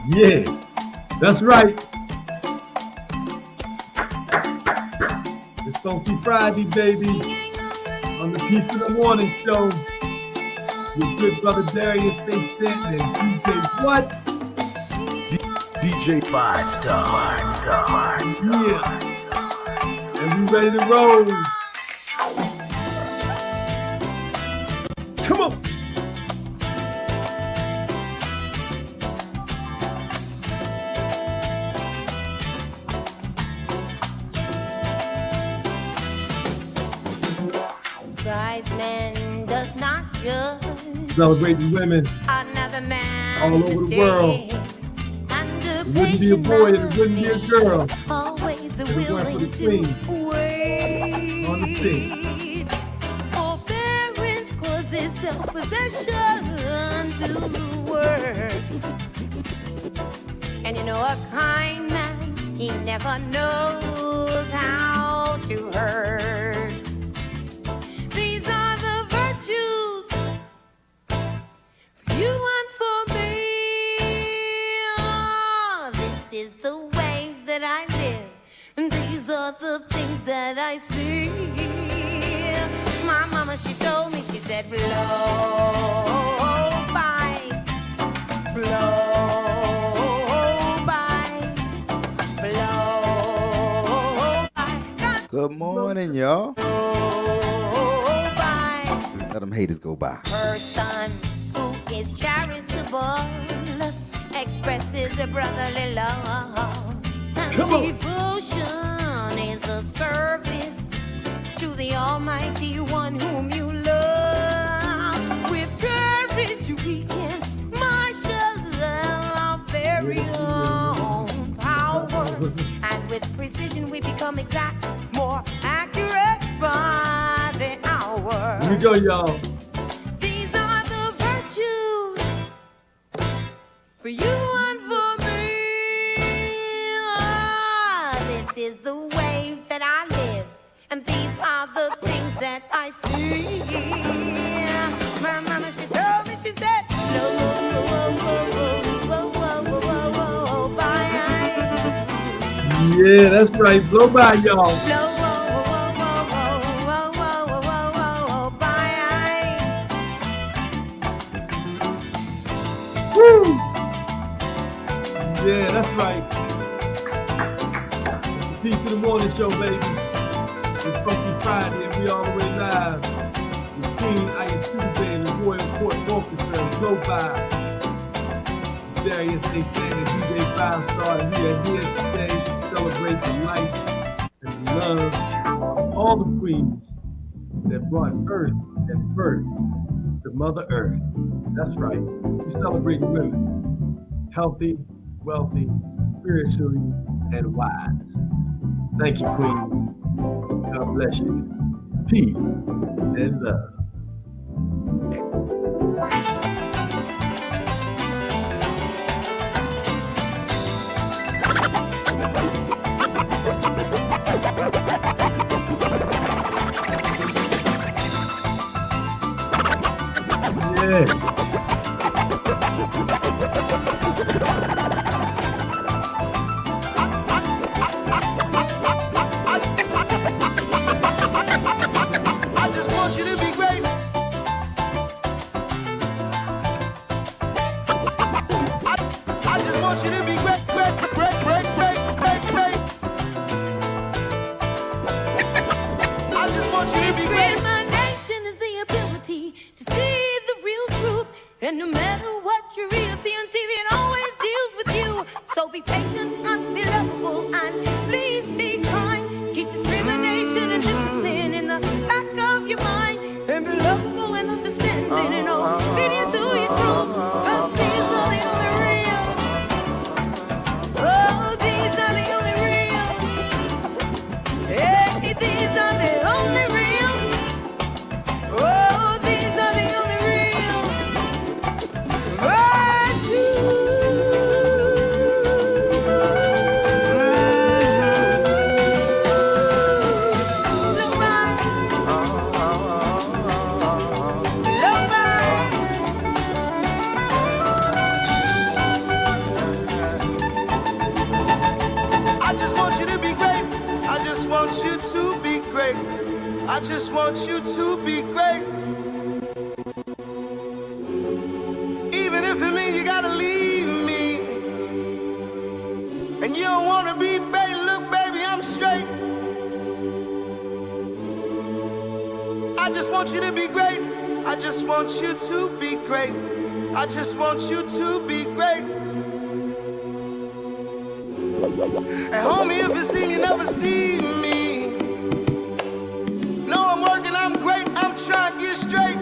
Yeah, that's right. It's Funky Friday, baby. On the Peace of the Morning Show. With good brother Darius Stay Stanton and DJ what? DJ 5Starr. Yeah. And we ready to roll. Come on. Wise man does not judge. Celebrating women Another man all over the world. It wouldn't be a boy, it wouldn't be a girl. Always It went for willing the to queen. wait On the scene. forbearance causes self-possession to work. And you know a kind man, he never knows how to hurt. These are the virtues for you and for me. Oh, this is the way that I live, and these are the things that I see. My mama, she told me, she said, blow by, blow by, blow by. Good morning, y'all. Blow by. Let them haters go by. Person who is charitable expresses a brotherly love, and Come on. devotion is a service to the Almighty One whom you love. With courage we can marshal our very own power, and with precision we become exact, more accurate by the hour. Here we go, y'all. These are the virtues for you and for me. Ah, this is the way that I live, and these are the things that I see. My mama, she told me, she said, blow by. Yeah, that's right. Blow by, y'all. Woo! Yeah, that's right. Peace of the Morning Show, baby. It's Funky Friday and we all the way live. With Queen Ayatollah and the Royal Court Orchestra, Blow By. Darius Stay Standing, DJ 5Starr, and we are here today to celebrate the life and the love of all the queens that brought earth and birth to Mother Earth. That's right. We celebrate women, healthy, wealthy, spiritually, and wise. Thank you, queens. God bless you. Peace and love. Yeah. I just want you to be great. I just want you to be great, great, great, great, great, great, great. I just want you to be great. Discrimination is the ability to see the real truth, and no matter what you read or see on TV, it always deals with you. So be patient and be lovable, and please be kind. Keep discrimination and discipline in the back of your mind, and be lovable and understanding and obedient to your truths, 'cause these are the only real. I just want you to be great. Even if it means you gotta leave me. And you don't wanna be baby, look baby, I'm straight. I just want you to be great. I just want you to be great. I just want you to be great. And homie, if you see me, you never see me. No, I'm working, I'm great, I'm trying to get straight.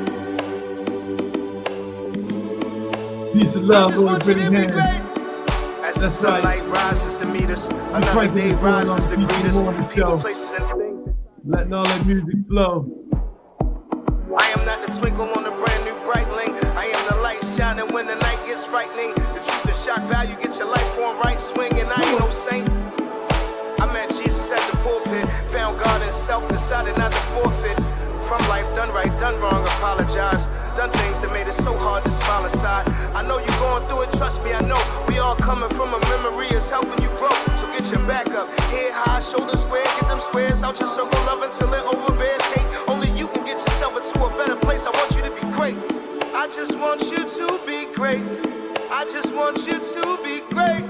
Peace and I love, just Lord want you to be Brittingham. great. As the That's right. sunlight rises to meet us, another Franklin day is going on rises to Peace greet in the us. Morning People, Show. places, and things. Letting all that music flow. I am not the twinkle on the brand new bright link. I am the light shining when the night gets frightening. The truth, the shock value, get your life on right swing, and I ain't no saint. I met Jesus at the pulpit, found God in self, decided not to forfeit. From life, done right, done wrong, apologize. Done things that made it so hard to smile inside. I know you're going through it, trust me, I know. We all coming from a memory, it's helping you grow. So get your back up, head high, shoulder square, get them squares out your circle, love until it overbears hate. Only you can get yourself into a better place. I want you to be great. I just want you to be great. I just want you to be great.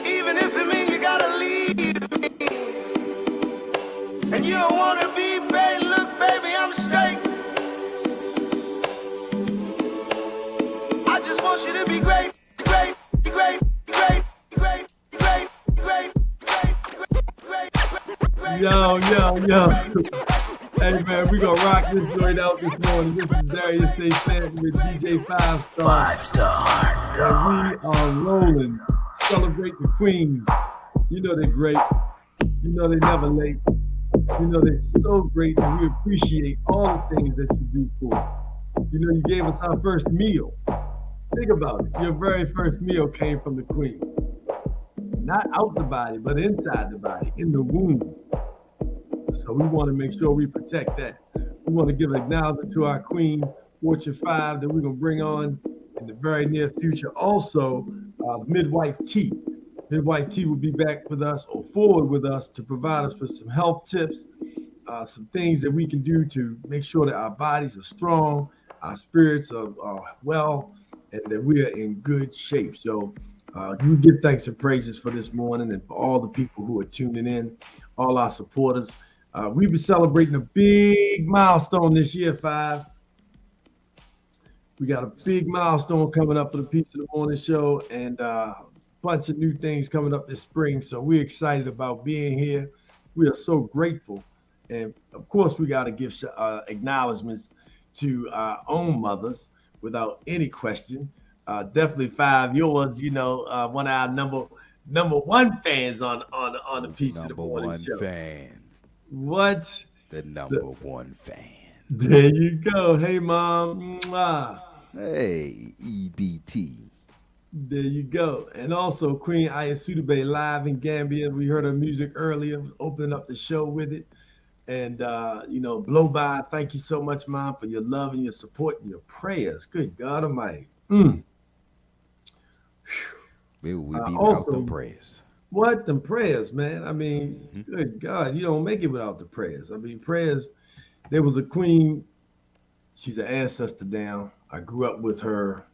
Even if it means you gotta leave me. And you don't wanna be baby, look baby, I'm straight. I just want you to be great, great, great, great, great, great, great, great, great. Yo. Hey man, we gonna rock this joint out this morning. This is Darius A. Stanton with DJ 5Starr. 5Starr. And we are rolling. Celebrate the queens. You know they're great. You know they're never late. You know they're so great, and we appreciate all the things that you do for us. You know, you gave us our first meal. Think about it. Your very first meal came from the queen. Not out the body, but inside the body, in the womb. So we want to make sure we protect that. We want to give an acknowledgement to our queen, Fortune 5, that we're going to bring on in the very near future. Also, Midwife T. Midwife T will be back with us or forward with us to provide us with some health tips, some things that we can do to make sure that our bodies are strong, our spirits are well, and that we are in good shape. So we give thanks and praises for this morning and for all the people who are tuning in, all our supporters. We've been celebrating a big milestone this year, 5. We got a big milestone coming up for the Peace of the Morning Show, and bunch of new things coming up this spring. So we're excited about being here. We are so grateful. And of course, we got to give acknowledgments to our own mothers without any question. Definitely 5, yours, you know, one of our number one fans on the Peace of the Morning Show. Fans. What? The number one fan. There you go. Hey, Mom. Mwah. Hey, EBT. There you go. And also Queen Ayasudebe live in Gambia. We heard her music earlier, opening up the show with it. And, you know, blow by. Thank you so much, Mom, for your love and your support and your prayers. Good God Almighty. We be without also, them prayers. What? Them prayers, man. I mean, good God, you don't make it without the prayers. I mean, prayers. There was a queen. She's an ancestor down. I grew up with her.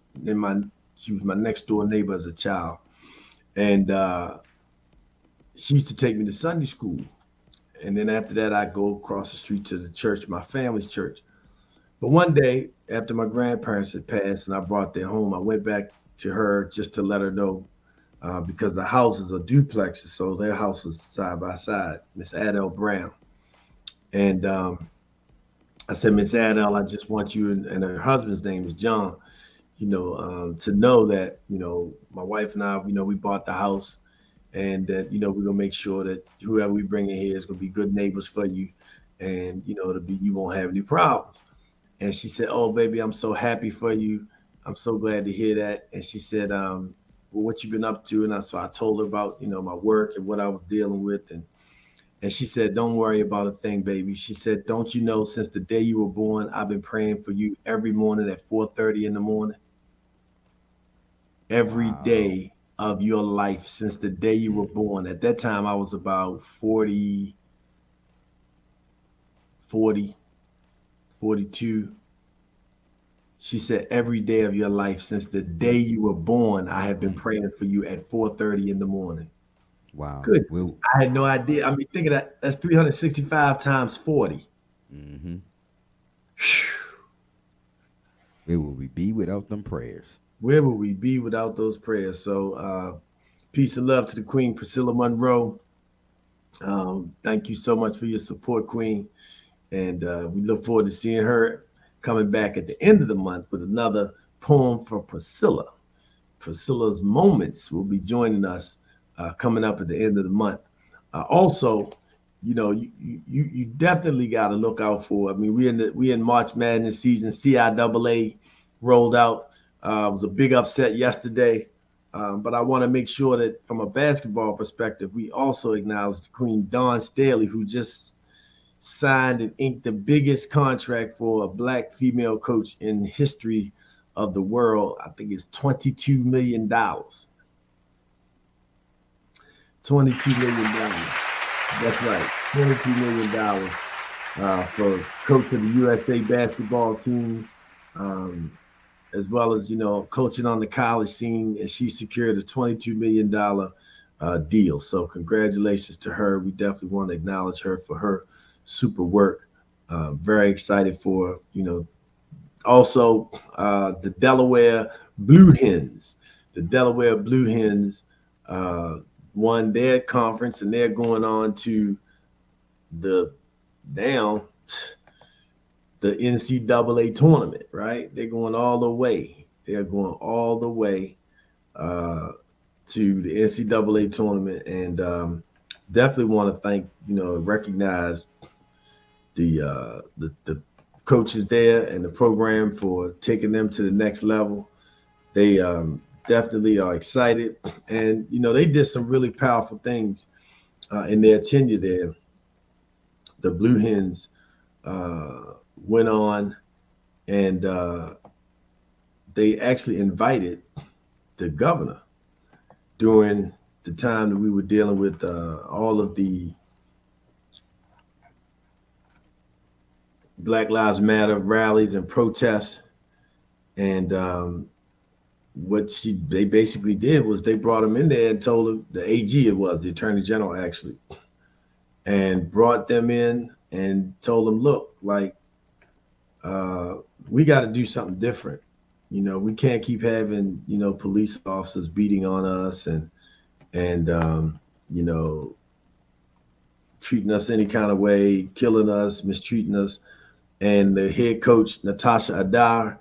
She was my next door neighbor as a child. And she used to take me to Sunday school. And then after that, I'd go across the street to the church, my family's church. But one day, after my grandparents had passed and I brought them home, I went back to her just to let her know, because the houses are duplexes, so their house was side by side, Miss Adele Brown. And I said, Miss Adele, I just want you, and her husband's name is John, you know, to know that, you know, my wife and I, you know, we bought the house, and that, you know, we're gonna make sure that whoever we bring in here is gonna be good neighbors for you, and, you know, you won't have any problems. And she said, oh, baby, I'm so happy for you. I'm so glad to hear that. And she said, well, what you been up to? And so I told her about, you know, my work and what I was dealing with. And she said, don't worry about a thing, baby. She said, don't you know, since the day you were born, I've been praying for you every morning at 4:30 in the morning. Every day of your life since the day you were born. At that time, I was about 40, 40, 42. She said, every day of your life since the day you were born, I have been praying for you at 4:30 in the morning. Wow. Good. We'll, I had no idea. I mean, think of that. That's 365 times 40. mm-hmm. Where will we be without them prayers? Where would we be without those prayers? So, peace and love to the Queen, Priscilla Monroe. Thank you so much for your support, Queen. And we look forward to seeing her coming back at the end of the month with another poem for Priscilla. Priscilla's Moments will be joining us coming up at the end of the month. Also, you definitely got to look out for. I mean, we in March Madness season. CIAA rolled out. It was a big upset yesterday, but I want to make sure that from a basketball perspective, we also acknowledge the Queen Dawn Staley, who just signed and inked the biggest contract for a black female coach in history of the world. I think it's $22 million. $22 million. That's right. $22 million for coach of the USA basketball team, as well as, coaching on the college scene. And she secured a $22 million deal. So congratulations to her. We definitely want to acknowledge her for her super work. Very excited for, also the Delaware Blue Hens. The Delaware Blue Hens won their conference, and they're going on to the NCAA tournament, right? They're going all the way. They're going all the way to the NCAA tournament, and definitely want to thank, recognize the coaches there and the program for taking them to the next level. They definitely are excited, and they did some really powerful things in their tenure there. The Blue Hens went on, and they actually invited the governor during the time that we were dealing with all of the Black Lives Matter rallies and protests. And what they basically did was they brought him in there and told him, the AG, it was the Attorney General actually, and brought them in and told them, look, like, we got to do something different. We can't keep having, police officers beating on us and treating us any kind of way, killing us, mistreating us. And the head coach, Natasha Adair,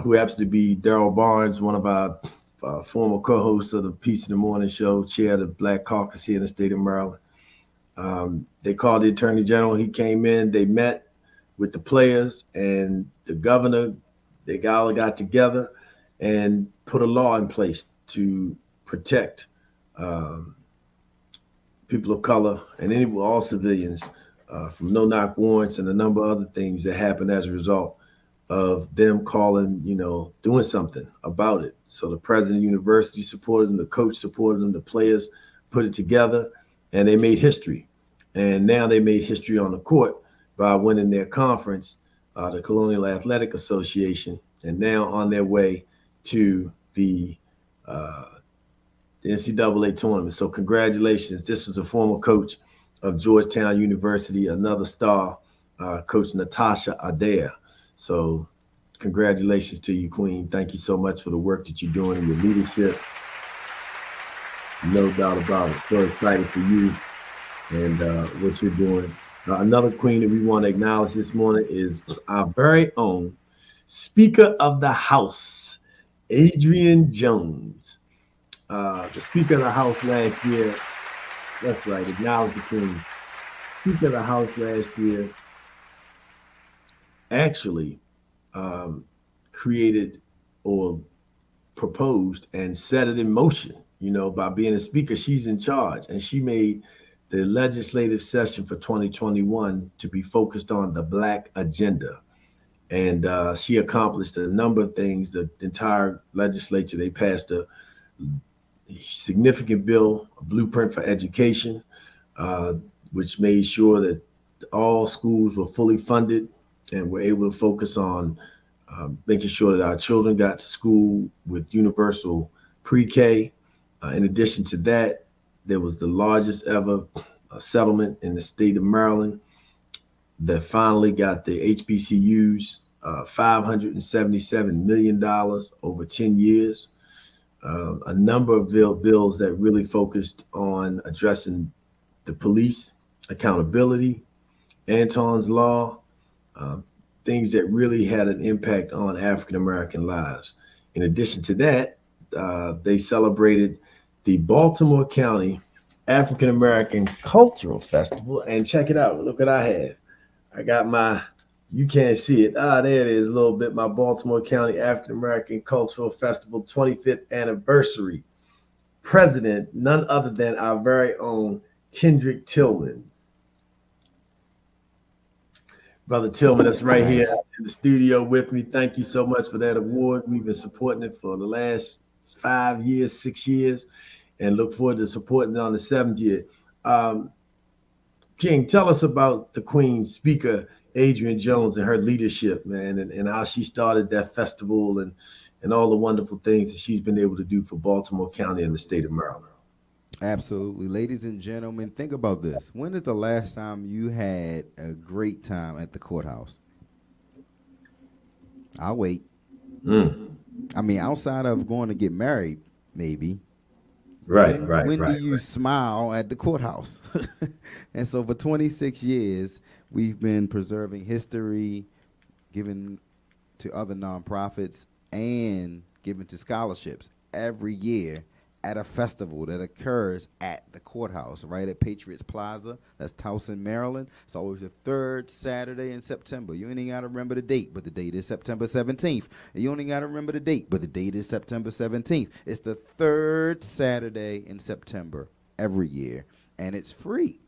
who happens to be Daryl Barnes, one of our former co-hosts of the Peace in the Morning show, chair of the Black Caucus here in the state of Maryland. They called the Attorney General. He came in. They met with the players and the governor. They all got together and put a law in place to protect people of color and all civilians from no-knock warrants and a number of other things that happened as a result of them calling, doing something about it. So the president of the university supported them, the coach supported them, the players put it together, and they made history. And now they made history on the court by winning their conference, the Colonial Athletic Association, and now on their way to the NCAA tournament. So congratulations. This was a former coach of Georgetown University, another star, Coach Natasha Adair. So congratulations to you, Queen. Thank you so much for the work that you're doing and your leadership. No doubt about it. So excited for you and what you're doing. Another queen that we want to acknowledge this morning is our very own Speaker of the House, Adrian Jones. The Speaker of the House last year, that's right, acknowledge the Queen. Speaker of the House last year actually created or proposed and set it in motion, by being a speaker. She's in charge, and she made the legislative session for 2021 to be focused on the Black agenda. And she accomplished a number of things. The entire legislature, they passed a significant bill, a blueprint for education, which made sure that All schools were fully funded, and were able to focus on making sure that our children got to school with universal pre-K. In addition to that, there was the largest ever settlement in the state of Maryland that finally got the HBCUs $577 million over 10 years. A number of bills that really focused on addressing the police accountability, Anton's Law, um, things that really had an impact on African American lives. In addition to that, they celebrated the Baltimore County African American Cultural Festival. And check it out. Look what I have. I got my, you can't see it. There it is a little bit. My Baltimore County African American Cultural Festival 25th anniversary. President, none other than our very own Kendrick Tillman. Brother Tillman, that's right here Nice. in the studio with me. Thank you so much for that award. We've been supporting it for the last 5 years, 6 years, and look forward to supporting it on the seventh year. Um, King, tell us about the Queen's Speaker, Adrian Jones, and her leadership, man, and how she started that festival and all the wonderful things that she's been able to do for Baltimore County and the state of Maryland. Absolutely. Ladies and gentlemen, think about this. When is the last time you had a great time at the courthouse? I'll wait. Mm. I mean, outside of going to get married, maybe. Right, When do right. you smile at the courthouse? And so for 26 years, we've been preserving history, giving to other nonprofits, and giving to scholarships every year at a festival that occurs at the courthouse, right at Patriots Plaza. That's Towson, Maryland. It's always the third Saturday in September. You ain't even got to remember the date, but the date is September 17th. And you only got to remember the date, but the date is September 17th. It's the third Saturday in September every year, and it's free.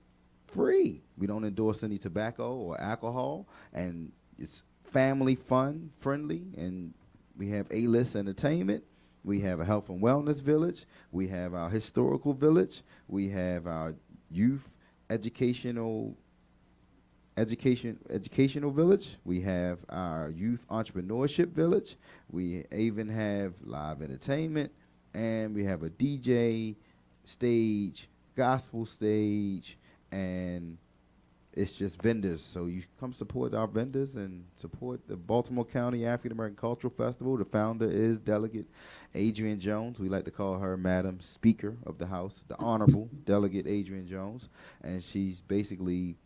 Free. We don't endorse any tobacco or alcohol, and it's family fun, friendly, and we have A-list entertainment. We have a health and wellness village. We have our historical village. We have our youth educational village. We have our youth entrepreneurship village. We even have live entertainment, and we have a DJ stage, gospel stage, and it's just vendors. So you come support our vendors and support the Baltimore County African American Cultural Festival. The founder is Delegate Adrian Jones. We like to call her Madam Speaker of the House, the Honorable Delegate Adrian Jones. And she's basically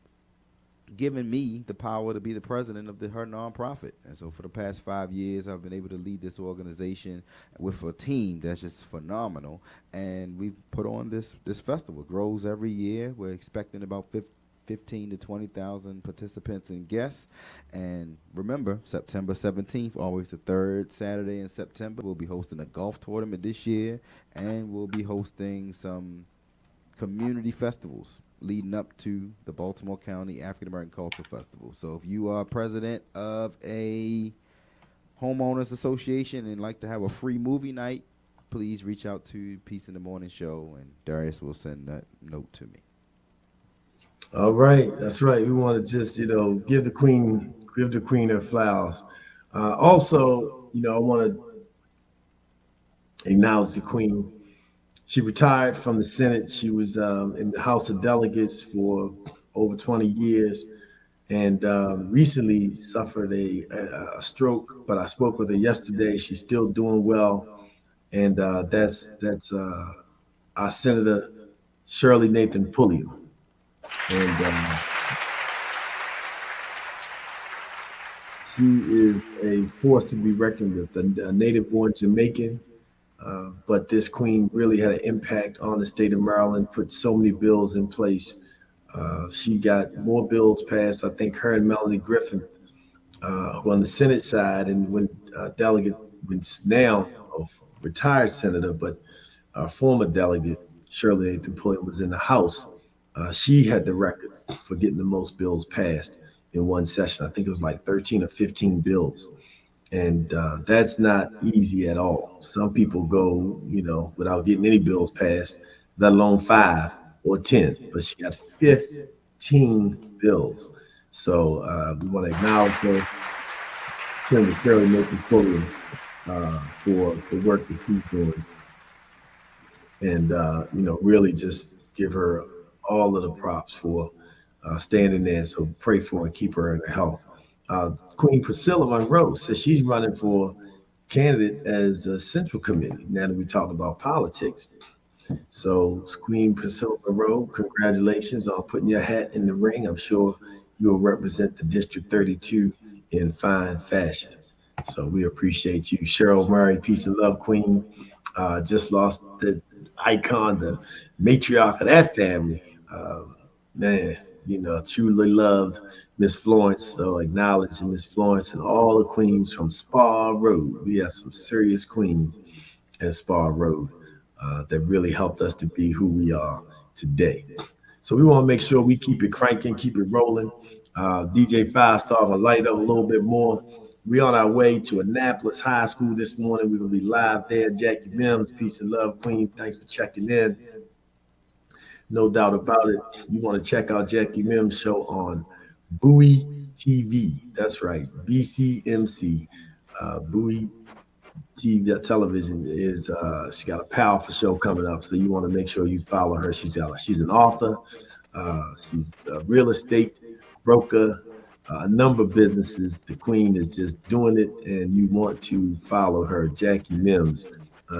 given me the power to be the president of her nonprofit. And so for the past 5 years, I've been able to lead this organization with a team that's just phenomenal. And we've put on this festival. It grows every year. We're expecting about 15 to 20,000 participants and guests. And remember, September 17th, always the third Saturday in September, we'll be hosting a golf tournament this year, and we'll be hosting some community festivals leading up to the Baltimore County African American Cultural Festival. So if you are president of a homeowners association and like to have a free movie night, please reach out to Peace in the Morning Show, and Darius will send that note to me. All right, that's right. We want to just, give the queen her flowers. Also, I want to acknowledge the queen. She retired from the Senate. She was in the House of Delegates for over 20 years, and recently suffered a stroke. But I spoke with her yesterday. She's still doing well, and that's our Senator Shirley Nathan Pulliam. And she is a force to be reckoned with, a native-born Jamaican. But this queen really had an impact on the state of Maryland, put so many bills in place. She got more bills passed. I think her and Melanie Griffin, who on the Senate side, and when delegate, when now a retired senator, but former delegate Shirley Nathan Pulliam was in the House. She had the record for getting the most bills passed in one session. I think it was like 13 or 15 bills. And that's not easy at all. Some people go, without getting any bills passed, let alone 5 or 10. But she got 15 bills. So we want to acknowledge her, Senator Shirley Mason Fuller, for the work that she's doing, and really just give her all of the props for standing there. So pray for her and keep her in her health. Queen Priscilla Monroe says she's running for candidate as a Central Committee. Now that we talked about politics, so Queen Priscilla Monroe, congratulations on putting your hat in the ring. I'm sure you'll represent the District 32 in fine fashion. So we appreciate you. Cheryl Murray, peace and love, Queen. Just lost the icon, the matriarch of that family. Man, truly loved Miss Florence. So acknowledging Miss Florence and all the queens from Spa Road. We have some serious queens at Spa Road that really helped us to be who we are today. So we want to make sure we keep it cranking, keep it rolling. DJ 5Starr will light up a little bit more. We on our way to Annapolis High School this morning. We're going to be live there. Jackie Mims, peace and love, Queen. Thanks for checking in. No doubt about it. You want to check out Jackie Mims' show on Bowie TV. That's right, BCMC. Bowie TV television is she got a powerful show coming up. So you want to make sure you follow her. She's an author. She's a real estate broker. A number of businesses. The Queen is just doing it, and you want to follow her, Jackie Mims.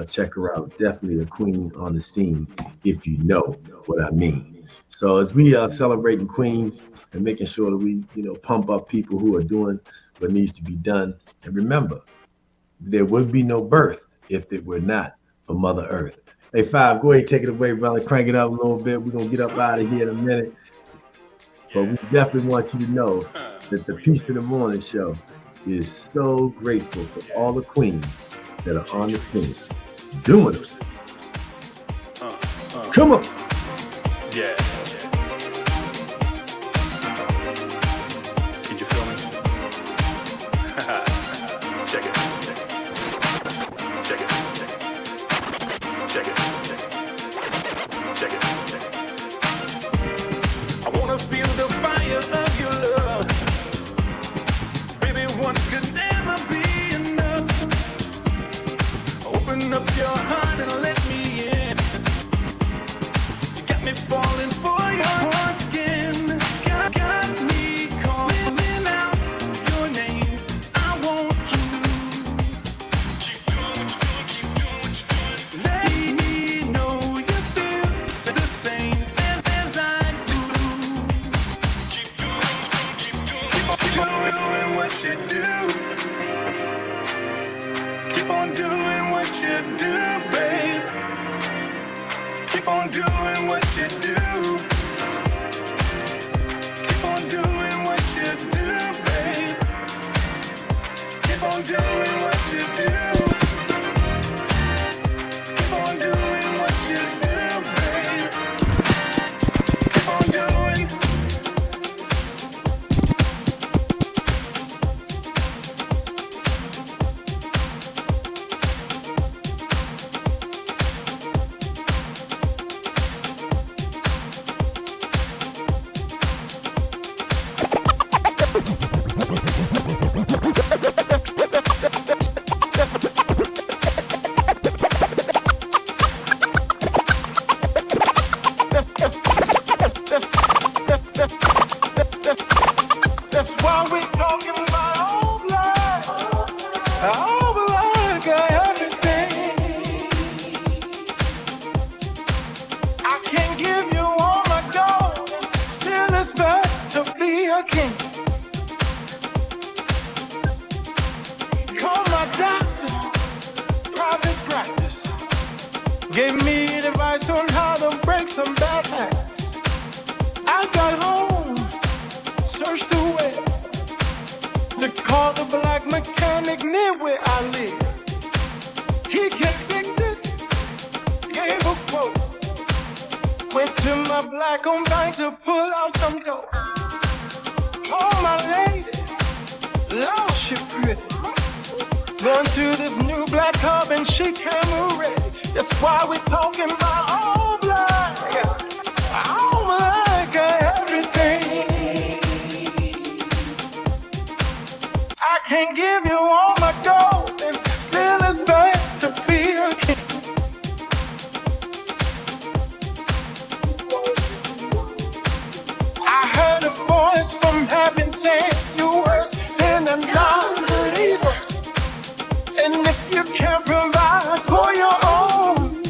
Check her out. Definitely a queen on the scene, if you know what I mean. So as we are celebrating queens and making sure that we, pump up people who are doing what needs to be done. And remember, there would be no birth if it were not for Mother Earth. Hey, Five, go ahead and take it away, brother. Crank it up a little bit. We're going to get up out of here in a minute. But we definitely want you to know that the Peace of the Morning show is so grateful for all the queens that are on the scene doing it. Come on. Yeah. Can you feel me? Check it. Check it. Check it. Check it. I wanna feel the fire of your love. Baby, once could never be enough. Open up your heart and let me in. You got me falling for your once again. Got me calling out your name. I want you. Let me know you feel the same as I do. Keep on doing what you do. Keep on doing what you do, babe. Keep on doing what you do. Keep on doing what you do, babe. Keep on doing what you do. Keep on doing what you do, babe. Keep on doing. That's why we talking about old life. Old life got everything. I can't give you all my gold. Still it's better to be a king. Call my doctor, private practice. Gave me advice on how to break some bad habits. I got home, searched the way to call the black mechanic near where I live. He can fix it, gave a quote. Went to my black-owned bank to pull out some dough. Oh, my lady, Lord, she pretty. Run to this new black hub and she came ready. That's why we talking about all black. All black, everything. can't give you all my gold and still expect to be a king. I heard a voice from heaven saying you worse than a non-believer. And if you can't provide for your own,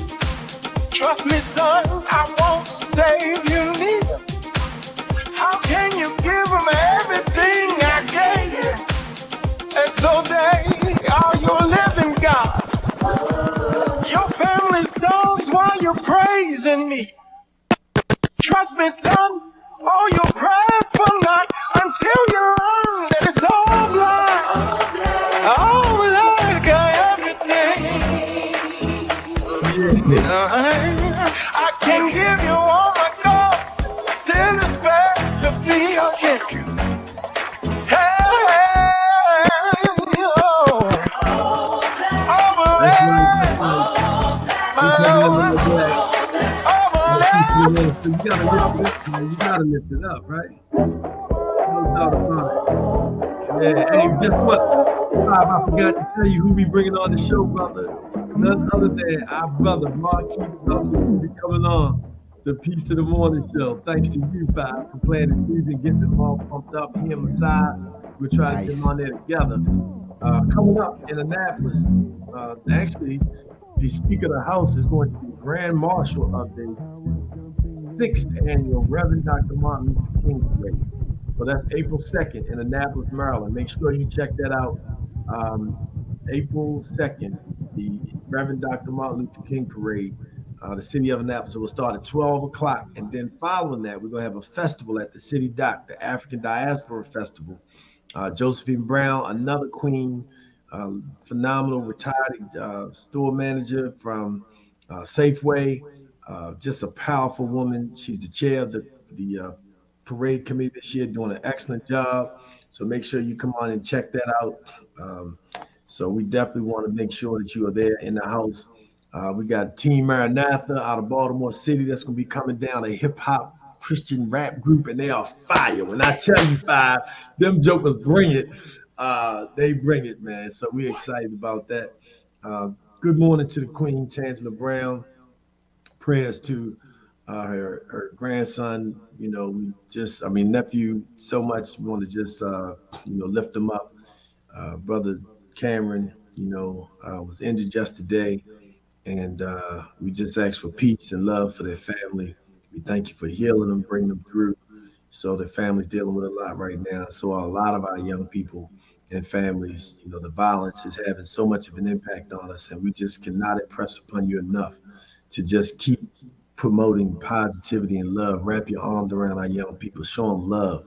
trust me, son, I won't save you neither. How can you give them everything I gave you as though they are your living God? Your family songs while you're praising me. Trust me, son, all your prayers for naught until you learn that it's all blind. Oh, like everything. I can give you all my gold, still expect to be a king. Hey, oh, over That's right. there, That's my right. Lord, over there. So you gotta lift it up, man. You gotta lift it up, right? No doubt about it. Yeah, hey, guess what? Bob, I forgot to tell you who we bringing on the show, brother. None other than our brother, Marquis Russell, who be coming on the Peace of the Morning show. Thanks to you, Bob, for playing the music, getting them all pumped up. He and Masai, we're trying to get them Nice. on there together. Coming up in Annapolis, actually, the Speaker of the House is going to be Grand Marshal of the 6th annual Reverend Dr. Martin Luther King Parade. So that's April 2nd in Annapolis, Maryland. Make sure you check that out. April 2nd, the Reverend Dr. Martin Luther King Parade. The city of Annapolis will start at 12 o'clock. And then following that, we're going to have a festival at the City Dock, the African Diaspora Festival. Josephine Brown, another queen, phenomenal retired store manager from Safeway, just a powerful woman. She's the chair of the parade committee this year, doing an excellent job. So make sure you come on and check that out. So we definitely want to make sure that you are there in the house. We got Team Maranatha out of Baltimore City that's going to be coming down, a hip hop Christian rap group, and they are fire. When I tell you five, them jokers bring it. They bring it, man. So we're excited about that. Good morning to the Queen, Chancellor Brown. Prayers to her grandson. You know, nephew. So much. We want to just lift him up. Brother Cameron, was injured just today. And we just ask for peace and love for their family. We thank you for healing them, bringing them through. So the family's dealing with a lot right now. So a lot of our young people and families, the violence is having so much of an impact on us. And we just cannot impress upon you enough to just keep promoting positivity and love. Wrap your arms around our young people. Show them love.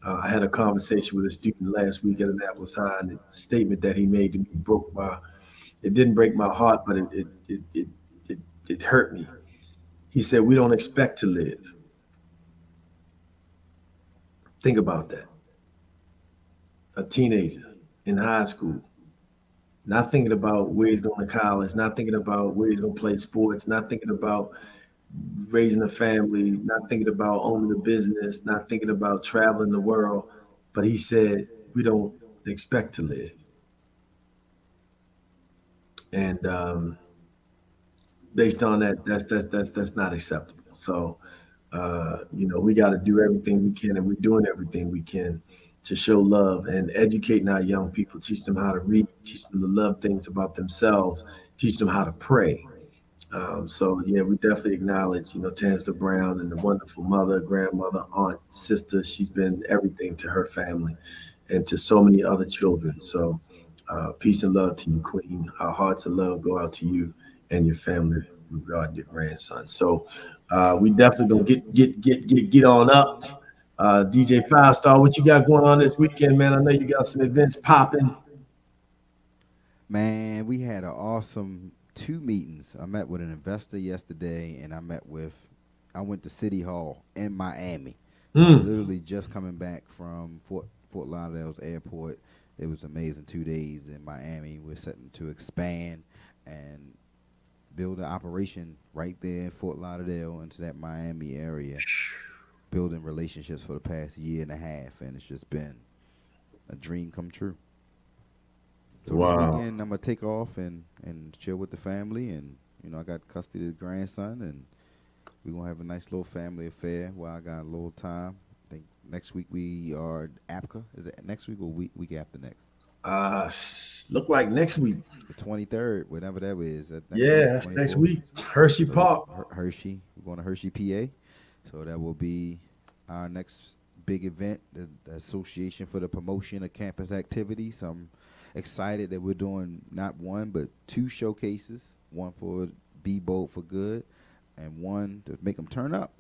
I had a conversation with a student last week at Annapolis High, and the statement that he made to me it didn't break my heart, but it hurt me. He said, "We don't expect to live." Think about that. A teenager in high school, not thinking about where he's going to college, not thinking about where he's going to play sports, not thinking about raising a family, not thinking about owning a business, not thinking about traveling the world. But he said, "We don't expect to live." And based on that, that's not acceptable. So, we got to do everything we can, and we're doing everything we can to show love and educating our young people, teach them how to read, teach them to love things about themselves, teach them how to pray. We definitely acknowledge, Tansler Brown and the wonderful mother, grandmother, aunt, sister. She's been everything to her family and to so many other children. So peace and love to you, Queen. Our hearts of love go out to you and your family regarding your grandson. So we definitely gonna get on up. DJ 5Starr, what you got going on this weekend, man? I know you got some events popping. Man, we had an awesome 2 meetings. I met with an investor yesterday, and I went to City Hall in Miami. So literally just coming back from Fort Lauderdale's airport. It was amazing 2 days in Miami. We're setting to expand and build an operation right there in Fort Lauderdale into that Miami area, building relationships for the past year and a half, and it's just been a dream come true. So this weekend I'm gonna take off and chill with the family, and I got custody of the grandson, and we're gonna have a nice little family affair where I got a little time. I think next week we are APCA. Is it next week or week after next? Look like next week. The 23rd, whatever that is. That Next week. Hershey Park. Hershey. We're going to Hershey, PA. So that will be our next big event, the Association for the Promotion of Campus Activities. I'm excited that we're doing not one, but 2 showcases. One for Be Bold for Good, and one to make them turn up.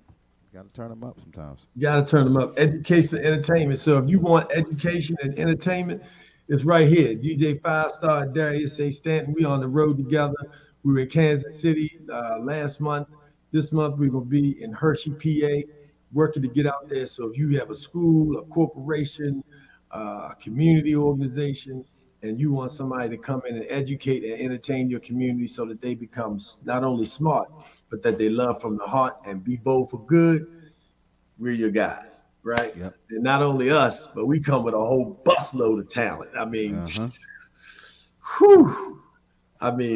Got to turn them up sometimes. You got to turn them up. Education and entertainment. So if you want education and entertainment, it's right here. DJ 5Starr, Darius A. Stanton. We on the road together. We were in Kansas City last month. This month we're going to be in Hershey, PA, working to get out there. So if you have a school, a corporation, a community organization, and you want somebody to come in and educate and entertain your community so that they become not only smart, but that they love from the heart and be bold for good, we're your guys, right? Yep. And not only us, but we come with a whole busload of talent. I mean,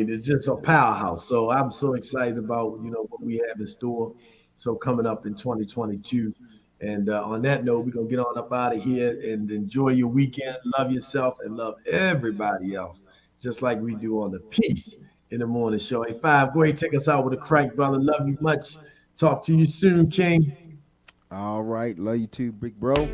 it's just a powerhouse. So I'm so excited about, what we have in store. So coming up in 2022. And on that note, we're going to get on up out of here and enjoy your weekend. Love yourself and love everybody else, just like we do on the Peace in the Morning show. Hey, 5, go ahead, take us out with a crank, brother. Love you much. Talk to you soon, King. All right. Love you too, big bro.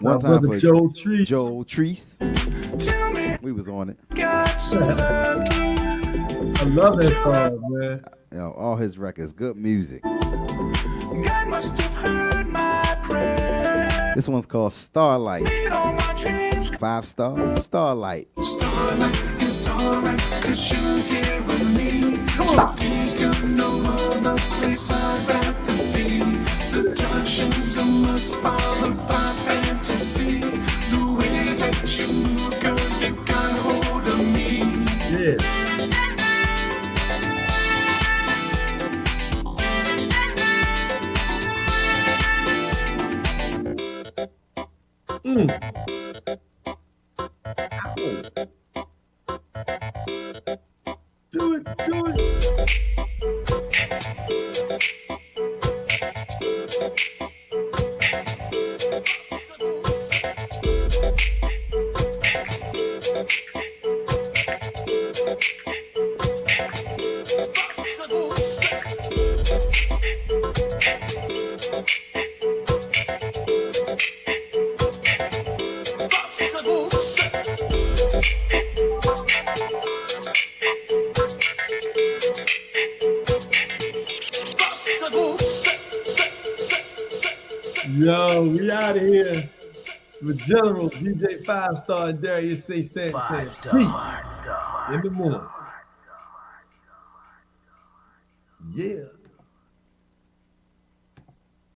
One time for Joel Treese. Joel Treese. We was on it. I love that song, man. All his records, good music. This one's called Starlight. 5Starr, Starlight. Starlight is alright, 'cause you're here with me. Come on. No other place I'd rather be. Seduction's a must, followed by fantasy. The way that you move, girl, you got hold of me. Yeah. Do it. Yo, we out of here with General DJ 5Starr and Darius A. Stanton. 5Starr in the morning. Yeah.